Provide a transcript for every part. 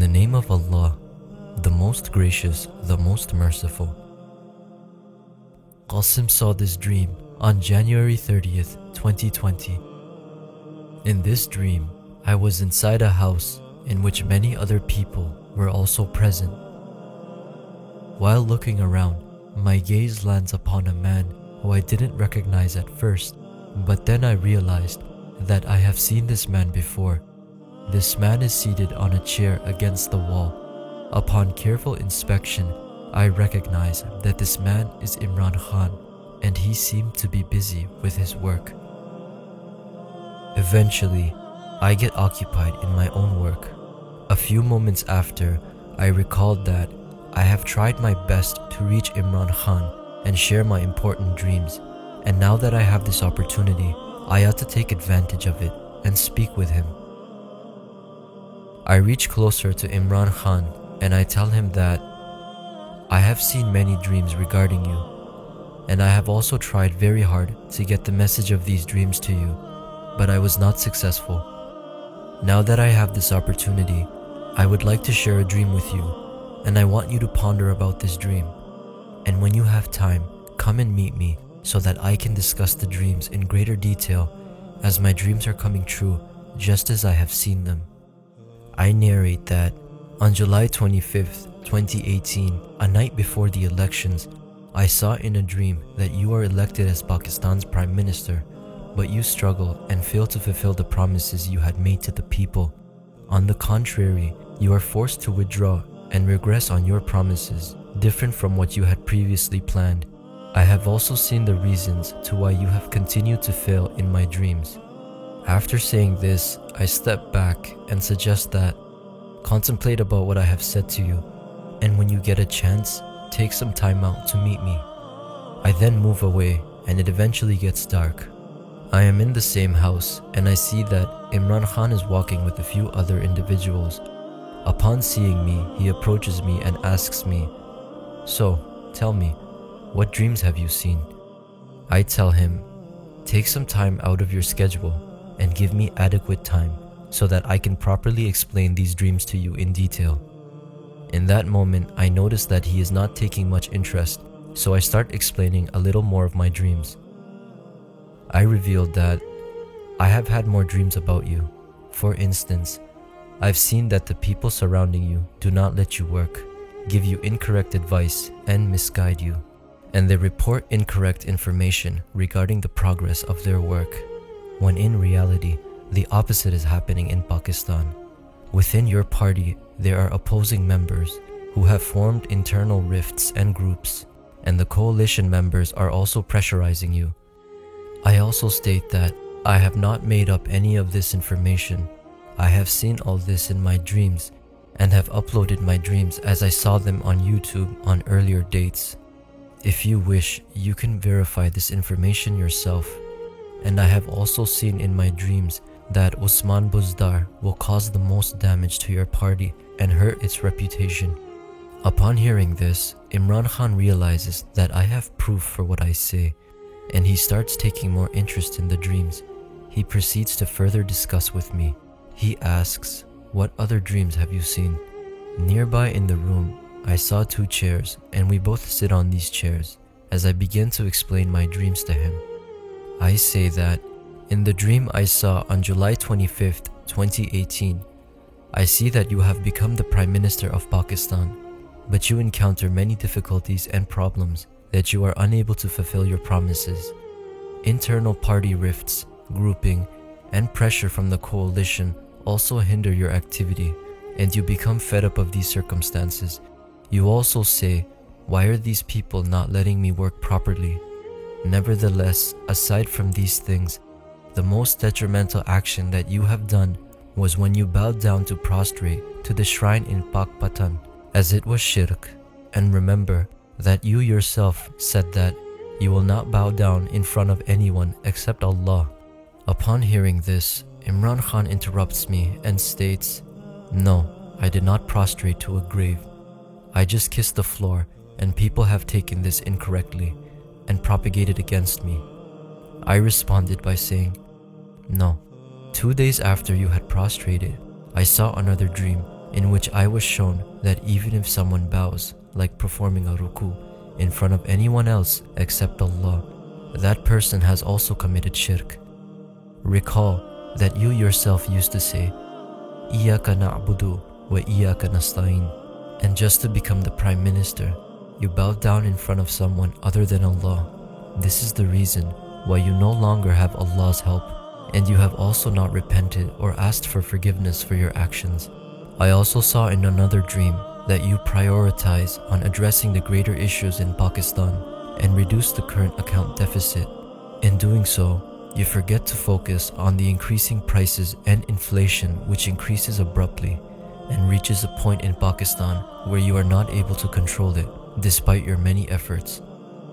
the name of Allah, the most gracious, the most merciful. Qasim saw this dream on January 30th, 2020. In this dream, I was inside a house in which many other people were also present. While looking around, my gaze lands upon a man who I didn't recognize at first, but then I realized that I have seen this man before. This man is seated on a chair against the wall. Upon careful inspection, I recognize that this man is Imran Khan, and he seemed to be busy with his work. Eventually, I get occupied in my own work. A few moments after, I recalled that I have tried my best to reach Imran Khan and share my important dreams, and now that I have this opportunity, I ought to take advantage of it and speak with him. I reach closer to Imran Khan and I tell him that I have seen many dreams regarding you, and I have also tried very hard to get the message of these dreams to you, but I was not successful. Now that I have this opportunity, I would like to share a dream with you, and I want you to ponder about this dream. And when you have time, come and meet me so that I can discuss the dreams in greater detail, as my dreams are coming true just as I have seen them. I narrate that on July 25th, 2018, a night before the elections, I saw in a dream that you are elected as Pakistan's Prime Minister, but you struggle and fail to fulfill the promises you had made to the people. On the contrary, you are forced to withdraw and regress on your promises, different from what you had previously planned. I have also seen the reasons to why you have continued to fail in my dreams. After saying this, I step back and suggest that contemplate about what I have said to you, and when you get a chance, take some time out to meet me. I then move away and it eventually gets dark. I am in the same house and I see that Imran Khan is walking with a few other individuals. Upon seeing me, he approaches me and asks me, "So, tell me, what dreams have you seen?" I tell him, "Take some time out of your schedule and give me adequate time so that I can properly explain these dreams to you in detail." In that moment, I notice that he is not taking much interest, so I start explaining a little more of my dreams. I revealed that I have had more dreams about you. For instance, I've seen that the people surrounding you do not let you work, give you incorrect advice, and misguide you, and they report incorrect information regarding the progress of their work, when in reality, the opposite is happening in Pakistan. Within your party, there are opposing members who have formed internal rifts and groups, and the coalition members are also pressurizing you. I also state that I have not made up any of this information. I have seen all this in my dreams and have uploaded my dreams as I saw them on YouTube on earlier dates. If you wish, you can verify this information yourself. And I have also seen in my dreams that Usman Buzdar will cause the most damage to your party and hurt its reputation. Upon hearing this, Imran Khan realizes that I have proof for what I say, and he starts taking more interest in the dreams. He proceeds to further discuss with me. He asks, "What other dreams have you seen?" Nearby in the room, I saw 2 chairs, and we both sit on these chairs. As I begin to explain my dreams to him, I say that in the dream I saw on July 25th, 2018, I see that you have become the Prime Minister of Pakistan, but you encounter many difficulties and problems that you are unable to fulfill your promises. Internal party rifts, grouping, and pressure from the coalition also hinder your activity, and you become fed up of these circumstances. You also say, "Why are these people not letting me work properly?" Nevertheless, aside from these things, the most detrimental action that you have done was when you bowed down to prostrate to the shrine in Pakpatan, as it was shirk. And remember that you yourself said that you will not bow down in front of anyone except Allah. Upon hearing this, Imran Khan interrupts me and states, "No, I did not prostrate to a grave. I just kissed the floor, and people have taken this incorrectly and propagated against me." I responded by saying, "No. 2 days after you had prostrated, I saw another dream in which I was shown that even if someone bows, like performing a ruku, in front of anyone else except Allah, that person has also committed shirk. Recall that you yourself used to say, Iyaka na'budu wa iyaka nasta'in, and just to become the Prime Minister, you bowed down in front of someone other than Allah. This is the reason why you no longer have Allah's help, and you have also not repented or asked for forgiveness for your actions. I also saw in another dream that you prioritize on addressing the greater issues in Pakistan and reduce the current account deficit. In doing so, you forget to focus on the increasing prices and inflation, which increases abruptly and reaches a point in Pakistan where you are not able to control it despite your many efforts.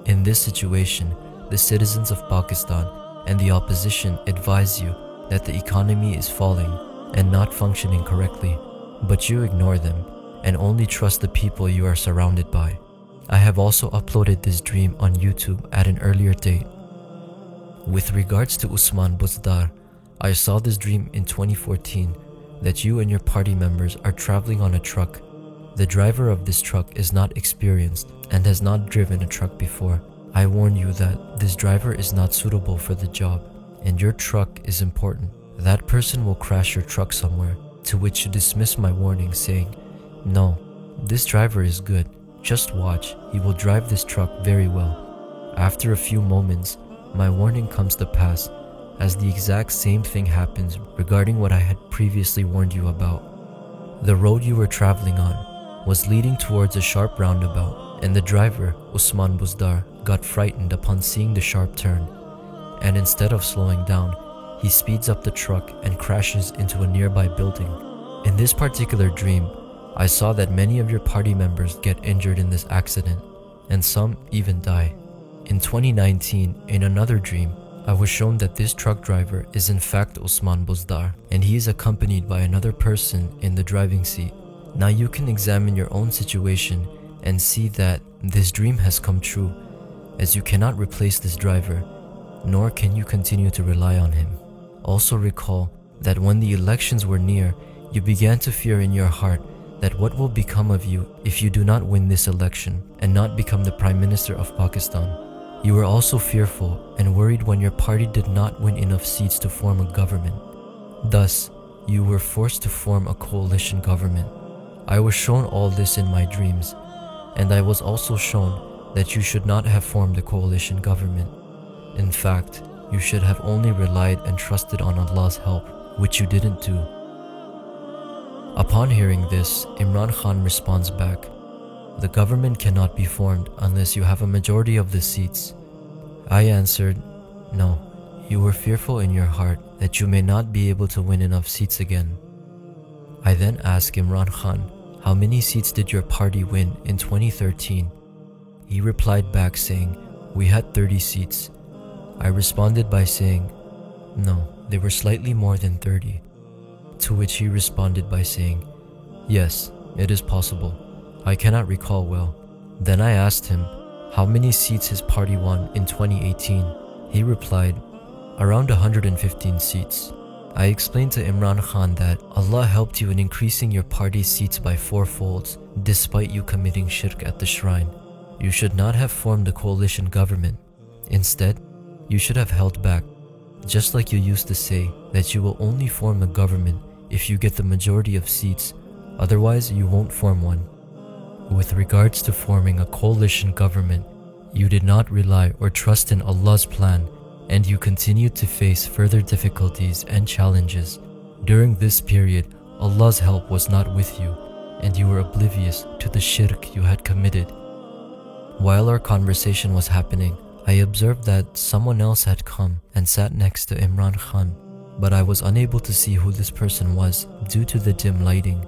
In this situation, the citizens of Pakistan and the opposition advise you that the economy is falling and not functioning correctly, but you ignore them and only trust the people you are surrounded by. I have also uploaded this dream on YouTube at an earlier date. With regards to Usman Buzdar, I saw this dream in 2014 that you and your party members are traveling on a truck. The driver of this truck is not experienced and has not driven a truck before. I warn you that this driver is not suitable for the job and your truck is important. That person will crash your truck somewhere, to which you dismiss my warning saying, "No, this driver is good. Just watch, he will drive this truck very well." After a few moments, my warning comes to pass, as the exact same thing happens regarding what I had previously warned you about. The road you were traveling on was leading towards a sharp roundabout, and the driver, Usman Buzdar, got frightened upon seeing the sharp turn, and instead of slowing down, he speeds up the truck and crashes into a nearby building. In this particular dream, I saw that many of your party members get injured in this accident, and some even die. In 2019, in another dream, I was shown that this truck driver is in fact Usman Buzdar, and he is accompanied by another person in the driving seat. Now you can examine your own situation and see that this dream has come true, as you cannot replace this driver, nor can you continue to rely on him. Also recall that when the elections were near, you began to fear in your heart that what will become of you if you do not win this election and not become the Prime Minister of Pakistan. You were also fearful and worried when your party did not win enough seats to form a government. Thus, you were forced to form a coalition government. I was shown all this in my dreams, and I was also shown that you should not have formed a coalition government. In fact, you should have only relied and trusted on Allah's help, which you didn't do. Upon hearing this, Imran Khan responds back, "The government cannot be formed unless you have a majority of the seats." I answered, "No, you were fearful in your heart that you may not be able to win enough seats again." I then asked Imran Khan, "How many seats did your party win in 2013? He replied back saying, "We had 30 seats. I responded by saying, "No, they were slightly more than 30. To which he responded by saying, "Yes, it is possible. I cannot recall well." Then I asked him how many seats his party won in 2018. He replied, "Around 115 seats." I explained to Imran Khan that Allah helped you in increasing your party's seats by 4 folds, despite you committing shirk at the shrine. You should not have formed a coalition government. Instead, you should have held back, just like you used to say that you will only form a government if you get the majority of seats, otherwise you won't form one. With regards to forming a coalition government, you did not rely or trust in Allah's plan, and you continued to face further difficulties and challenges. During this period, Allah's help was not with you, and you were oblivious to the shirk you had committed. While our conversation was happening, I observed that someone else had come and sat next to Imran Khan, but I was unable to see who this person was due to the dim lighting.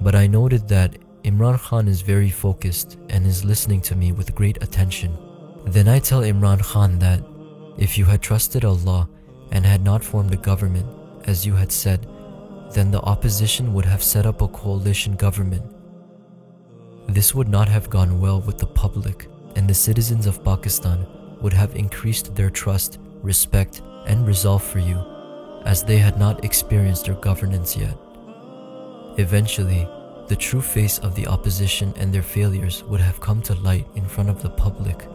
But I noted that Imran Khan is very focused and is listening to me with great attention. Then I tell Imran Khan that if you had trusted Allah and had not formed a government, as you had said, then the opposition would have set up a coalition government. This would not have gone well with the public, and the citizens of Pakistan would have increased their trust, respect, and resolve for you, as they had not experienced your governance yet. Eventually, the true face of the opposition and their failures would have come to light in front of the public.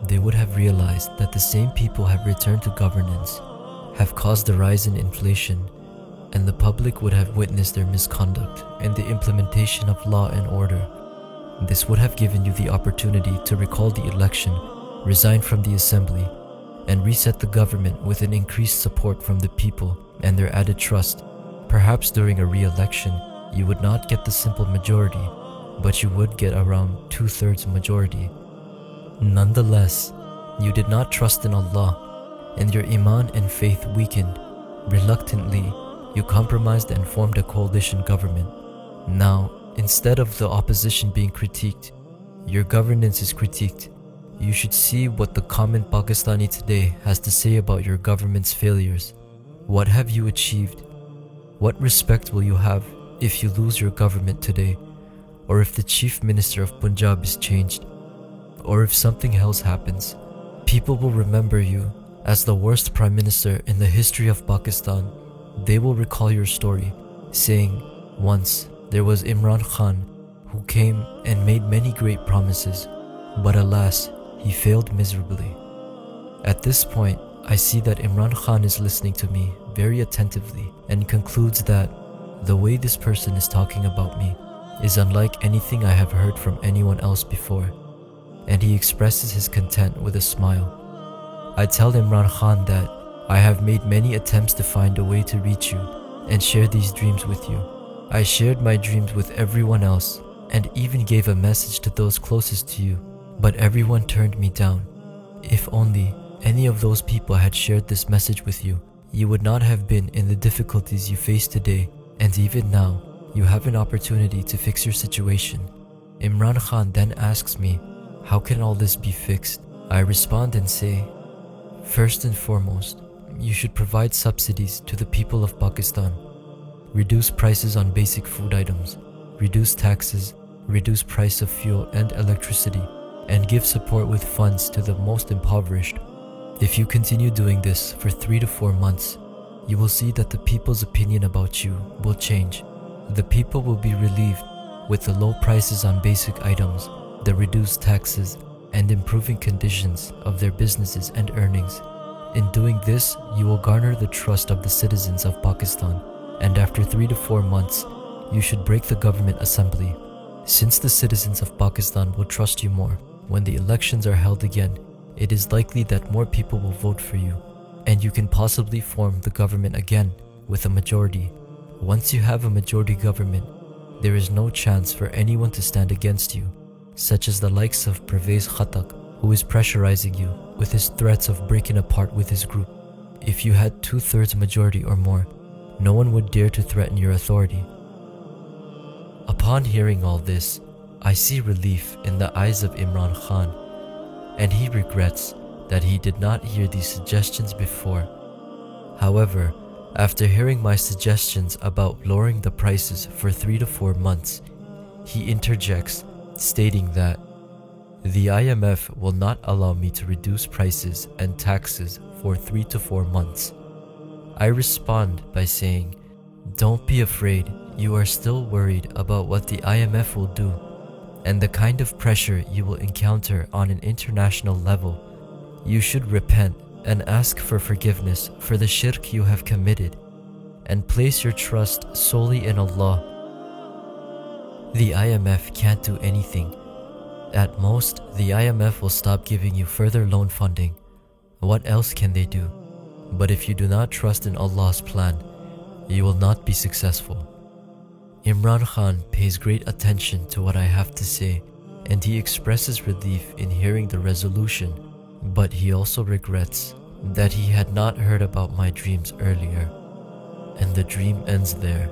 They would have realized that the same people have returned to governance, have caused a rise in inflation, and the public would have witnessed their misconduct and the implementation of law and order. This would have given you the opportunity to recall the election, resign from the assembly, and reset the government with an increased support from the people and their added trust. Perhaps during a re-election, you would not get the simple majority, but you would get around 2/3 majority. Nonetheless, you did not trust in Allah, and your iman and faith weakened. Reluctantly, you compromised and formed a coalition government. Now, instead of the opposition being critiqued, your governance is critiqued. You should see what the common Pakistani today has to say about your government's failures. What have you achieved? What respect will you have if you lose your government today, or if the chief minister of Punjab is changed, or if something else happens? People will remember you as the worst prime minister in the history of Pakistan. They will recall your story, saying, once there was Imran Khan who came and made many great promises, but alas, he failed miserably. At this point, I see that Imran Khan is listening to me very attentively and concludes that the way this person is talking about me is unlike anything I have heard from anyone else before, and he expresses his content with a smile. I tell Imran Khan that I have made many attempts to find a way to reach you and share these dreams with you. I shared my dreams with everyone else and even gave a message to those closest to you, but everyone turned me down. If only any of those people had shared this message with you, you would not have been in the difficulties you face today, and even now, you have an opportunity to fix your situation. Imran Khan then asks me, how can all this be fixed? I respond and say, first and foremost, you should provide subsidies to the people of Pakistan. Reduce prices on basic food items, reduce taxes, reduce price of fuel and electricity, and give support with funds to the most impoverished. If you continue doing this for 3 to 4 months, you will see that the people's opinion about you will change. The people will be relieved with the low prices on basic items, the reduced taxes, and improving conditions of their businesses and earnings. In doing this, you will garner the trust of the citizens of Pakistan, and after 3 to 4 months, you should break the government assembly. Since the citizens of Pakistan will trust you more, when the elections are held again, it is likely that more people will vote for you, and you can possibly form the government again with a majority. Once you have a majority government, there is no chance for anyone to stand against you, such as the likes of Pervez Khattak, who is pressurizing you with his threats of breaking apart with his group. If you had 2/3 majority or more, no one would dare to threaten your authority. Upon hearing all this, I see relief in the eyes of Imran Khan, and he regrets that he did not hear these suggestions before. However, after hearing my suggestions about lowering the prices for 3 to 4 months, he interjects, stating that the IMF will not allow me to reduce prices and taxes for 3 to 4 months. I respond by saying, don't be afraid, you are still worried about what the IMF will do and the kind of pressure you will encounter on an international level. You should repent and ask for forgiveness for the shirk you have committed and place your trust solely in Allah. The IMF can't do anything. At most, the IMF will stop giving you further loan funding. What else can they do? But if you do not trust in Allah's plan, you will not be successful. Imran Khan pays great attention to what I have to say, and he expresses relief in hearing the resolution, but he also regrets that he had not heard about my dreams earlier. And the dream ends there.